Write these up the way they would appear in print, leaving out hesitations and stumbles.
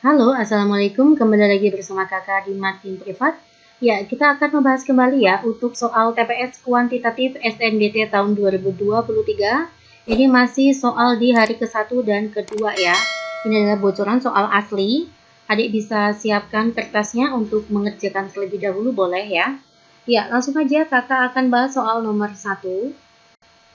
Halo, Assalamualaikum. Kembali lagi bersama kakak di Makin Privat. Ya, kita akan membahas kembali ya untuk soal TPS kuantitatif SNBT tahun 2023. Ini masih soal di hari ke-1 dan kedua ya. Ini adalah bocoran soal asli. Adik bisa siapkan kertasnya untuk mengerjakan terlebih dahulu, boleh ya. Ya, langsung aja kakak akan bahas soal nomor 1.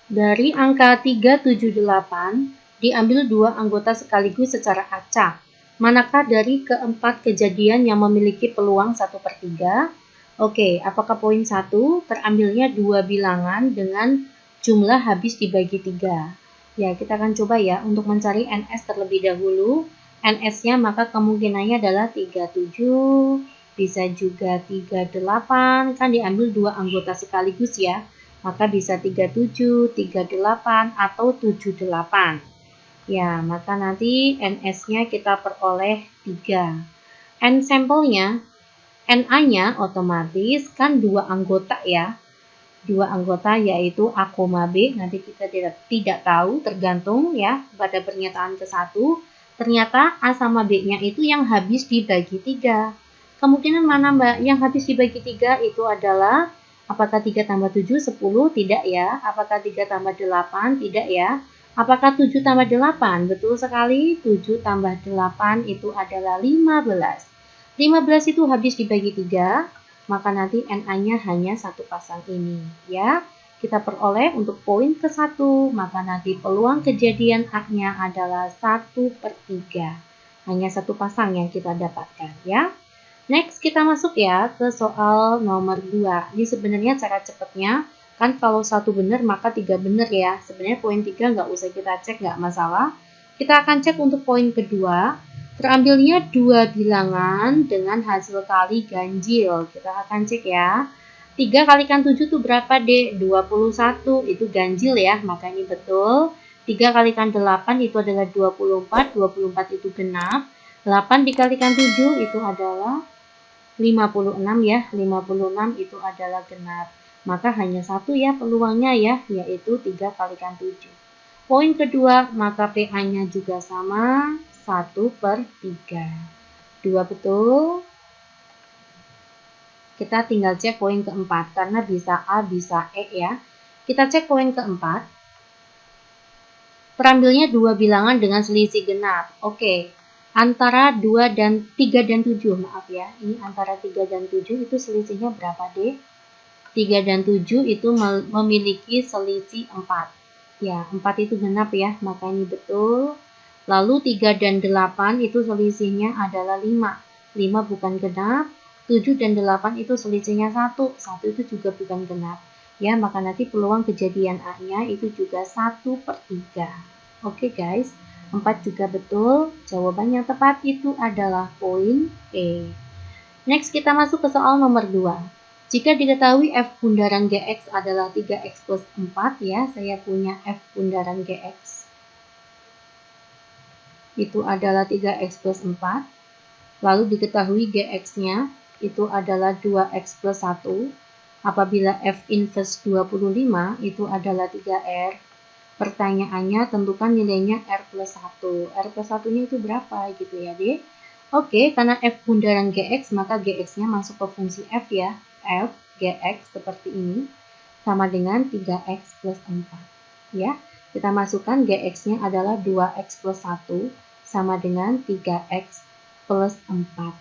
Dari angka 378, diambil dua anggota sekaligus secara acak. Manakah dari keempat kejadian yang memiliki peluang 1/3? Oke, apakah poin 1 terambilnya dua bilangan dengan jumlah habis dibagi 3? Ya, kita akan coba ya untuk mencari NS terlebih dahulu. NS-nya maka kemungkinannya adalah 37, bisa juga 38, kan diambil dua anggota sekaligus ya. Maka bisa 37, 38, atau 78. Ya, maka nanti NS-nya kita peroleh 3. N sampelnya, NA-nya otomatis kan dua anggota ya. Dua anggota yaitu A, B, nanti kita tidak tahu tergantung ya pada pernyataan ke-1. Ternyata A sama B-nya itu yang habis dibagi 3. Kemungkinan mana Mbak yang habis dibagi 3 itu adalah apakah 3 tambah 7, 10? Tidak ya. Apakah 3 tambah 8? Tidak ya. Apakah 7 tambah 8? Betul sekali, 7 tambah 8 itu adalah 15. 15 itu habis dibagi 3, maka nanti NA-nya hanya satu pasang ini ya. Kita peroleh untuk poin ke-1, maka nanti peluang kejadian A-nya adalah 1/3. Hanya satu pasang yang kita dapatkan ya. Next kita masuk ya ke soal nomor 2. Ini sebenarnya cara cepatnya, kan kalau satu benar maka 3 benar ya. Sebenarnya poin 3 nggak usah kita cek, nggak masalah. Kita akan cek untuk poin kedua. Terambilnya dua bilangan dengan hasil kali ganjil. Kita akan cek ya. 3 kalikan 7 itu berapa, Dek? 21. Itu ganjil ya, maka ini betul. 3 kalikan 8 itu adalah 24. 24 itu genap. 8 dikalikan 7 itu adalah 56 ya. 56 itu adalah genap. Maka hanya satu ya peluangnya ya, yaitu 3 kalikan 7. Poin kedua, maka PA-nya juga sama, 1/3. 2 betul. Kita tinggal cek poin keempat, karena bisa A, bisa E ya. Kita cek poin keempat. Terambilnya dua bilangan dengan selisih genap. Oke, antara 2 dan 3 dan 7, maaf ya. Ini antara 3 dan 7 itu selisihnya berapa, Dek? 3 dan 7 itu memiliki selisih 4. Ya, 4 itu genap ya, maka ini betul. Lalu 3 dan 8 itu selisihnya adalah 5. 5 bukan genap. 7 dan 8 itu selisihnya 1. 1 itu juga bukan genap. Ya, maka nanti peluang kejadian A-nya itu juga 1/3. Oke guys, 4 juga betul. Jawaban yang tepat itu adalah poin E. Next kita masuk ke soal nomor 2. Jika diketahui F bundaran GX adalah 3X plus 4 ya, saya punya F bundaran GX. Itu adalah 3X plus 4. Lalu diketahui GX-nya itu adalah 2X plus 1. Apabila F inverse 25 itu adalah 3R. Pertanyaannya tentukan nilainya R plus 1. R plus 1-nya itu berapa gitu ya, Dek? Oke, karena F bundaran GX, maka GX-nya masuk ke fungsi F ya. F GX seperti ini sama dengan 3X plus 4. Ya, kita masukkan GX-nya adalah 2X plus 1 sama dengan 3X plus 4.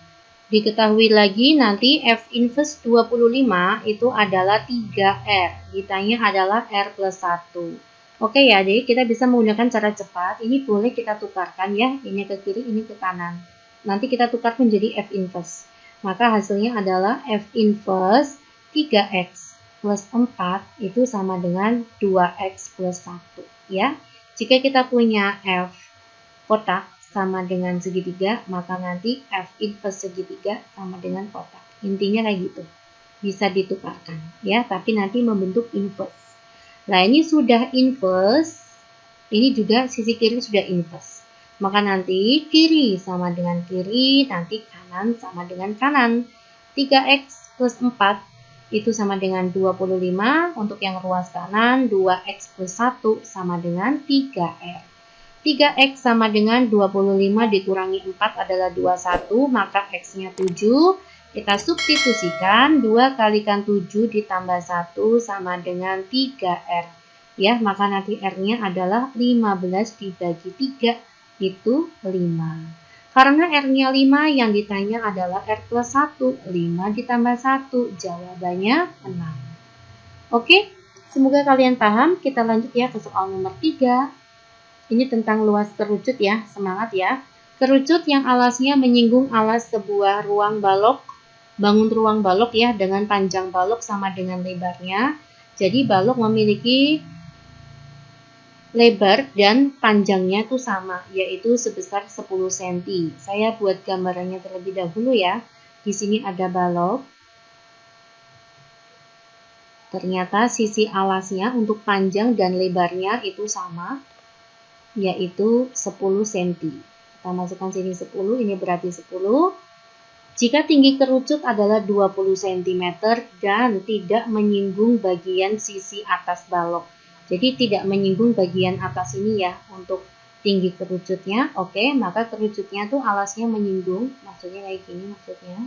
Diketahui lagi nanti F inverse 25 itu adalah 3R. Ditanya adalah R plus 1. Oke ya, Dek, kita bisa menggunakan cara cepat. Ini boleh kita tukarkan ya. Ini ke kiri, ini ke kanan. Nanti kita tukar menjadi F inverse. Maka hasilnya adalah F inverse 3X plus 4 itu sama dengan 2X plus 1. Ya. Jika kita punya F kotak sama dengan segitiga, maka nanti F inverse segitiga sama dengan kotak. Intinya kayak gitu. Bisa ditukarkan ya, tapi nanti membentuk inverse. Nah, ini sudah inverse, ini juga sisi kiri sudah inverse. Maka nanti kiri sama dengan kiri, nanti kanan sama dengan kanan. 3X plus 4 itu sama dengan 25, untuk yang ruas kanan 2X plus 1 sama dengan 3R. 3X sama dengan 25 dikurangi 4 adalah 21, maka X-nya 7. Kita substitusikan, 2 kalikan 7 ditambah 1 sama dengan 3R. Ya, maka nanti R-nya adalah 15 dibagi 3, itu 5. Karena R-nya 5, yang ditanya adalah R plus 1. 5 ditambah 1, jawabannya 6. Oke, semoga kalian paham. Kita lanjut ya ke soal nomor 3. Ini tentang luas kerucut ya, semangat ya. Kerucut yang alasnya menyinggung alas sebuah ruang balok, bangun ruang balok ya, dengan panjang balok sama dengan lebarnya. Jadi balok memiliki lebar dan panjangnya itu sama, yaitu sebesar 10 cm. Saya buat gambarannya terlebih dahulu ya. Di sini ada balok. Ternyata sisi alasnya untuk panjang dan lebarnya itu sama, yaitu 10 cm. Kita masukkan sini 10, ini berarti 10. Jika tinggi kerucut adalah 20 cm dan tidak menyinggung bagian sisi atas balok. Jadi tidak menyinggung bagian atas ini ya untuk tinggi kerucutnya. Oke, maka kerucutnya tuh alasnya menyinggung, maksudnya kayak gini maksudnya.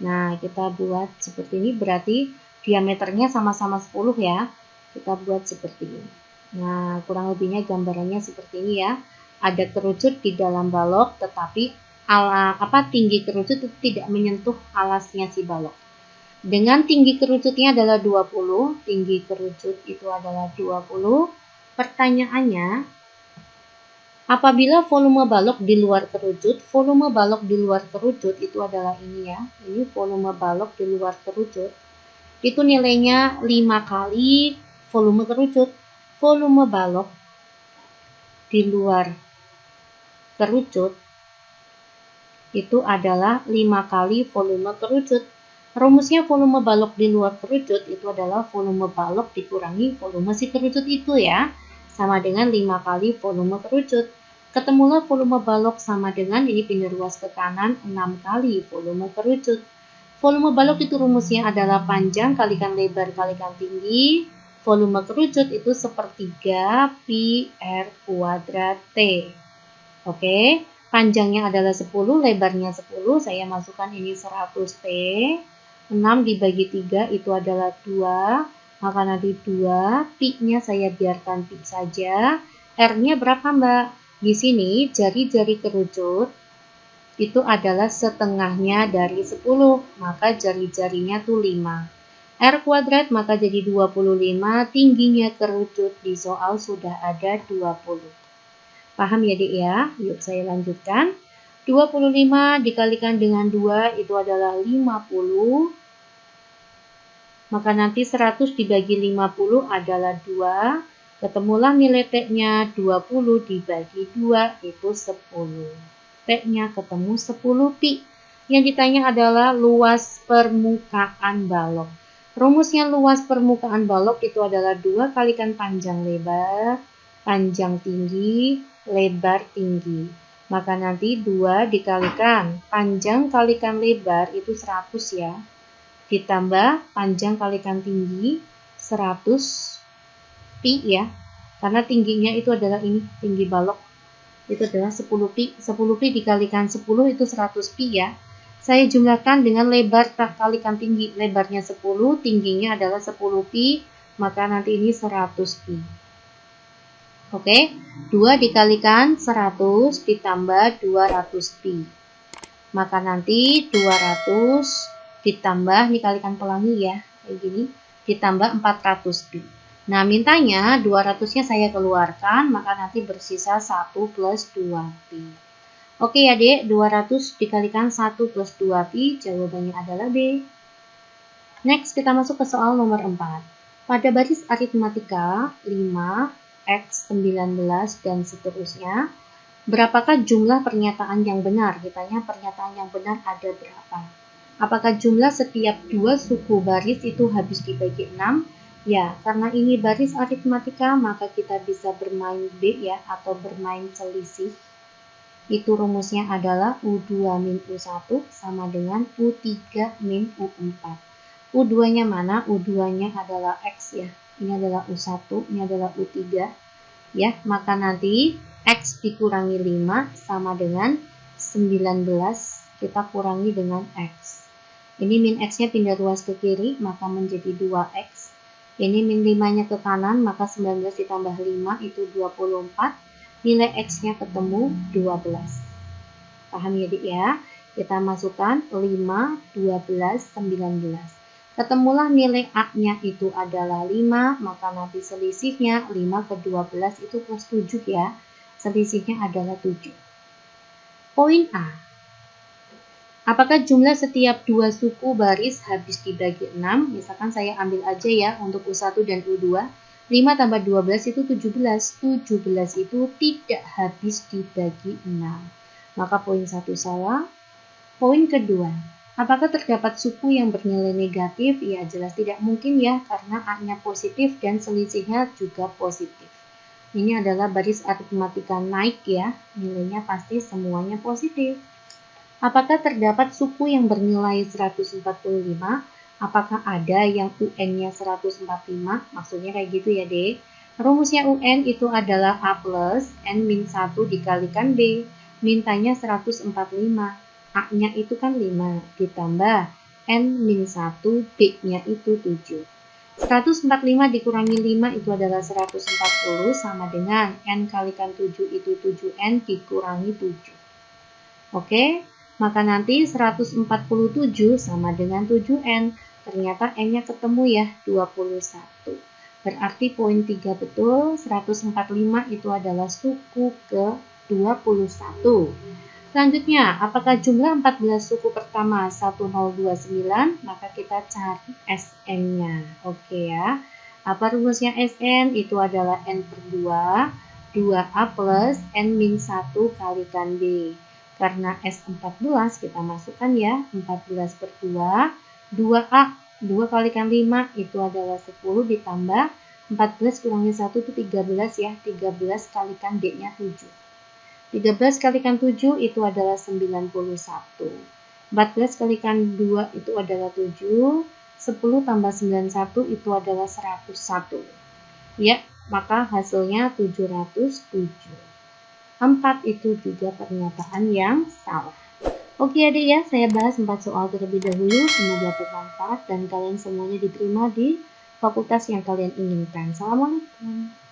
Nah, kita buat seperti ini, berarti diameternya sama-sama 10 ya. Kita buat seperti ini. Nah, kurang lebihnya gambarannya seperti ini ya. Ada kerucut di dalam balok, tetapi tinggi kerucut itu tidak menyentuh alasnya si balok. Dengan tinggi kerucutnya adalah 20, tinggi kerucut itu adalah 20. Pertanyaannya, apabila volume balok di luar kerucut, volume balok di luar kerucut itu adalah ini ya. Ini volume balok di luar kerucut. Itu nilainya 5 kali volume kerucut. Volume balok di luar kerucut itu adalah 5 kali volume kerucut. Rumusnya volume balok di luar kerucut itu adalah volume balok dikurangi volume si kerucut itu ya. Sama dengan 5 kali volume kerucut. Ketemulah volume balok sama dengan, ini pindah ruas ke kanan, 6 kali volume kerucut. Volume balok itu rumusnya adalah panjang kalikan lebar kalikan tinggi. Volume kerucut itu sepertiga pi R kuadrat T. Oke, panjangnya adalah 10, lebarnya 10. Saya masukkan ini 100 T. 6 dibagi 3 itu adalah 2. Maka nanti 2, pi-nya saya biarkan pi saja. R-nya berapa Mbak? Di sini jari-jari kerucut itu adalah setengahnya dari 10. Maka jari-jarinya tuh 5. R kuadrat maka jadi 25, tingginya kerucut di soal sudah ada 20. Paham ya Dek ya? Yuk saya lanjutkan. 25 dikalikan dengan 2 itu adalah 50. Maka nanti 100 dibagi 50 adalah 2. Ketemulah nilai T-nya 20 dibagi 2 itu 10. T-nya ketemu 10 pi. Yang ditanya adalah luas permukaan balok. Rumusnya luas permukaan balok itu adalah 2 kalikan panjang lebar, panjang tinggi, lebar tinggi. Maka nanti 2 dikalikan panjang kalikan lebar itu 100 ya. Ditambah panjang kalikan tinggi 100 pi ya. Karena tingginya itu adalah ini, tinggi balok. Itu adalah 10 pi. 10 pi dikalikan 10 itu 100 pi ya. Saya jumlahkan dengan lebar kalikan tinggi. Lebarnya 10, tingginya adalah 10 pi, maka nanti ini 100 pi. Oke, 2 dikalikan 100 ditambah 200 pi. Maka nanti 200 ditambah, ini kalikan pelangi ya, kayak gini, ditambah 400 pi. Nah, mintanya 200-nya saya keluarkan, maka nanti bersisa 1 plus 2 pi. Oke ya Dek, 200 dikalikan 1 plus 2 pi, jawabannya adalah B. Next, kita masuk ke soal nomor 4. Pada baris aritmatika 5, X, 19, dan seterusnya, berapakah jumlah pernyataan yang benar? Ditanya pernyataan yang benar ada berapa? Apakah jumlah setiap dua suku baris itu habis dibagi 6? Ya, karena ini baris aritmatika, maka kita bisa bermain B ya, atau bermain selisih. Itu rumusnya adalah U2 min U1 sama dengan U3 min U4. U2-nya mana? U2-nya adalah X ya. Ini adalah U1, ini adalah U3. Ya, maka nanti X dikurangi 5 sama dengan 19, kita kurangi dengan X. Ini min X-nya pindah ruas ke kiri, maka menjadi 2X. Ini min 5-nya ke kanan, maka 19 ditambah 5 itu 24. Nilai X-nya ketemu 12. Paham ya, Dik ya? Kita masukkan 5, 12, 19. Ketemulah nilai A-nya itu adalah 5, maka nanti selisihnya 5 ke 12 itu plus 7 ya. Selisihnya adalah 7. Poin A. Apakah jumlah setiap dua suku baris habis dibagi 6? Misalkan saya ambil aja ya untuk U1 dan U2. 5 tambah 12 itu 17. 17 itu tidak habis dibagi 6. Maka poin 1 salah. Poin kedua. Apakah terdapat suku yang bernilai negatif? Ya jelas tidak mungkin ya, karena A-nya positif dan selisihnya juga positif. Ini adalah baris aritmatika naik ya. Nilainya pasti semuanya positif. Apakah terdapat suku yang bernilai 145? Apakah ada yang UN-nya 145? Maksudnya kayak gitu ya, Dek. Rumusnya UN itu adalah A plus N-1 dikalikan B. Mintanya 145. A-nya itu kan 5. Ditambah N-1, B-nya itu 7. 145 dikurangi 5 itu adalah 140 sama dengan N kalikan 7 itu 7N dikurangi 7. Oke? Maka nanti 147 sama dengan 7N. Ternyata N-nya ketemu ya, 21. Berarti poin 3 betul, 145 itu adalah suku ke-21. Selanjutnya, apakah jumlah 14 suku pertama 1029? Maka kita cari SN-nya. Oke ya. Apa rumusnya SN? Itu adalah N per 2, 2A plus N-1 kalikan B. Karena S14 kita masukkan ya, 14 per 2, 2A, 2 kalikan 5 itu adalah 10 ditambah 14 kurangi 1 itu 13 ya, 13 kalikan D-nya 7. 13 kalikan 7 itu adalah 91. 14 kalikan 2 itu adalah 7, 10 tambah 91 itu adalah 101. Ya, maka hasilnya 707. 4 itu juga pernyataan yang salah. Oke adik ya, saya bahas 4 soal terlebih dahulu. Semoga bermanfaat dan kalian semuanya diterima di fakultas yang kalian inginkan. Assalamualaikum.